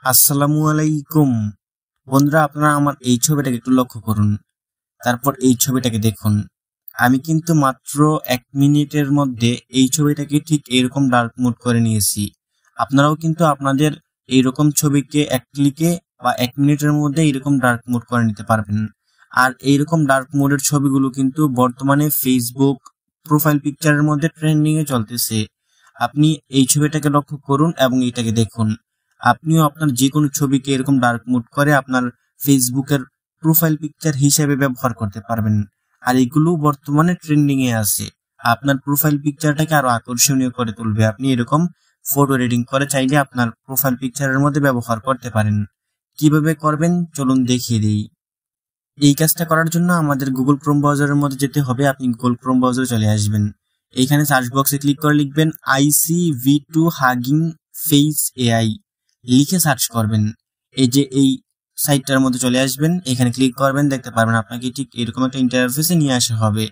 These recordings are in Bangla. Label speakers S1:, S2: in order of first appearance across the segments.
S1: আসসালামু আলাইকুম। বন্ধুরা, আপনারা আমার এই ছবিটাকে একটু লক্ষ্য করুন, তারপর এই ছবিটাকে দেখুন। আমি কিন্তু মাত্র 1 মিনিটের মধ্যে এই ছবিটাকে ঠিক এরকম ডার্ক মোড করে নিয়েছি। আপনারাও কিন্তু আপনাদের এইরকম ছবিকে 1 ক্লিকে বা 1 মিনিটের মধ্যে এরকম ডার্ক মোড করে নিতে পারবেন। আর এইরকম ডার্ক মোডের ছবিগুলো কিন্তু বর্তমানে ফেসবুক প্রোফাইল পিকচারের মধ্যে ট্রেন্ডিং এ চলতেছে। আপনি এই ছবিটাকে লক্ষ্য করুন এবং এটাকে দেখুন। আপনিও আপনার যে কোনো ছবিকে এরকম ডার্ক মোড করে আপনার ফেসবুকের প্রোফাইল পিকচার হিসেবে ব্যবহার করতে পারবেন। আর এগুলো বর্তমানে ট্রেন্ডিং এ আছে। আপনার প্রোফাইল পিকচারটাকে আরো আকর্ষণীয় করে তুলবে। আপনি এরকম ফটো এডিটিং করে চাইলে আপনার প্রোফাইল পিকচারের মধ্যে ব্যবহার করতে পারেন। কিভাবে করবেন চলুন দেখিয়ে দিই। এই কাজটা করার জন্য আমাদের গুগল ক্রোম ব্রাউজারের মধ্যে যেতে হবে। আপনি গুগল ক্রোম ব্রাউজারে চলে আসবেন। এইখানে সার্চ বক্সে ক্লিক করে লিখবেন ICV2 হাগিং ফেস AI লিখে সার্চ করবেন। এই যে এই সাইটটার মধ্যে চলে আসবেন, এখানে ক্লিক করবেন, দেখতে পারবেন আপনাকে ঠিক এরকম একটা ইন্টারফেসে নিয়ে আসা হবে।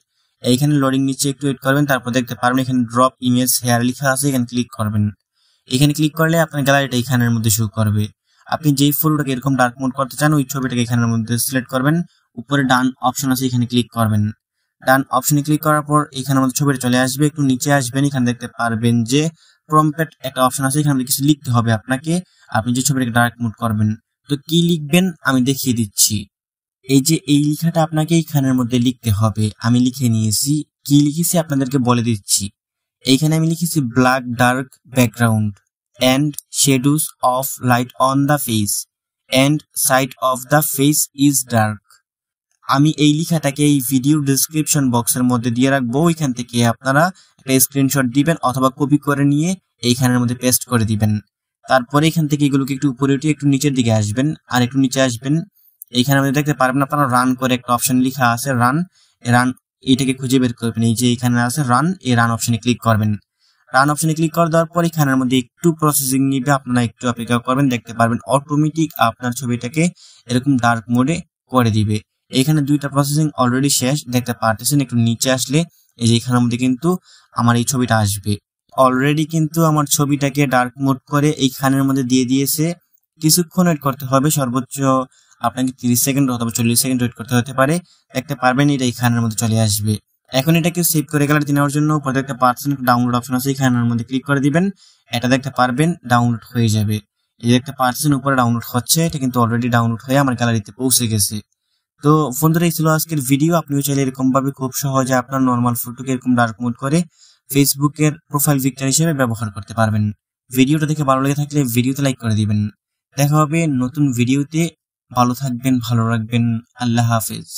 S1: এইখানে লোডিং নিচে একটু ওয়েট করবেন, তারপর দেখতে পারবেন এখানে ড্রপ ইমেজ হেয়ার লেখা আছে, এখানে ক্লিক করবেন। এখানে ক্লিক করলে আপনার গ্যালারিটা এখানের মধ্যে শো করবে। আপনি যেই ফটোটাকে এরকম ডার্ক মোড করতে চান ওই ছবিটাকে এখানের মধ্যে সিলেক্ট করবেন। উপরে ডান অপশন আছে, এখানে ক্লিক করবেন। ডান অপশনে ক্লিক করার পর এখানের মধ্যে ছবিটা চলে আসবে। একটু নিচে আসবেন, এখানে দেখতে পারবেন যে প্রম্পট একটা অপশন আছে, এখানে কিছু লিখতে হবে আপনাকে। আপনি যে ছবিটাকে ডার্ক মোড করবেন, তো কি লিখবেন আমি দেখিয়ে দিচ্ছি। এই যে এই লেখাটা আপনাকে এইখানের মধ্যে লিখতে হবে। আমি লিখে নিয়েছি। কি লিখেছি আপনাদেরকে বলে দিচ্ছি। এইখানে আমি লিখেছি black dark background and shadows of light on the face and side of the face is dark। আমি এই লেখাটাকে এই ভিডিও ডেসক্রিপশন বক্সের মধ্যে দিয়ে রাখবো। ওইখান থেকে আপনারা একটা স্ক্রিনশট দিবেন অথবা কপি করে নিয়ে এইখানের মধ্যে পেস্ট করে দিবেন। তারপরে এখান থেকে এগুলোকে একটু উপরে উঠে একটু নিচের দিকে আসবেন, আর একটু নিচে আসবেন। এইখানে মধ্যে দেখতে পারবেন আপনারা রান করে একটা অপশন লেখা আছে, রান। এইটাকে খুঁজে বের করবেন। এই যে এখানে আছে রান, এই রান অপশনে ক্লিক করবেন। রান অপশনে ক্লিক করে দেওয়ার পর এখানের মধ্যে একটু প্রসেসিং নিবে, আপনারা একটু অপেক্ষা করবেন। দেখতে পারবেন অটোমেটিক আপনার ছবিটাকে এরকম ডার্ক মোডে করে দিবে। এখানে 2টা প্রসেসিং অলরেডি শেষ, দেখতে পারতেছেন। একটু নিচে আসলে এই যে এখানের মধ্যে কিন্তু আমার এই ছবিটা আসবে। অলরেডি কিন্তু আমার ছবিটাকে ডার্ক মোড করে এইখানের মধ্যে দিয়ে দিয়েছে। কিছুক্ষণ ওয়েট করতে হবে, সর্বোচ্চ আপনাকে 30 সেকেন্ড অথবা 40 সেকেন্ড ওয়েট করতে হতে পারে। দেখতে পারবেন এটা এইখানের মধ্যে চলে আসবে। এখন এটাকে সেভ করে গ্যালারিতে নেওয়ার জন্য উপরে দেখতে পাচ্ছেন ডাউনলোড অপশন আছে, এখানের মধ্যে ক্লিক করে দিবেন। এটা দেখতে পারবেন ডাউনলোড হয়ে যাবে। এই দেখতে পাচ্ছেন উপরে ডাউনলোড হচ্ছে, এটা কিন্তু অলরেডি ডাউনলোড হয়ে আমার গ্যালারিতে পৌঁছে গেছে। তো বন্ধুরা, এই ছিল আজকের ভিডিও। আপনিও চাইলে এরকম ভাবে খুব সহজে আপনার নর্মাল ফটোকে এরকম ডার্ক মোড করে ফেসবুকের প্রোফাইল পিকচার হিসেবে ব্যবহার করতে পারবেন। ভিডিওটা দেখে ভালো লেগে থাকলে ভিডিওতে লাইক করে দিবেন। দেখা হবে নতুন ভিডিওতে। ভালো থাকবেন, ভালো রাখবেন। আল্লাহ হাফেজ।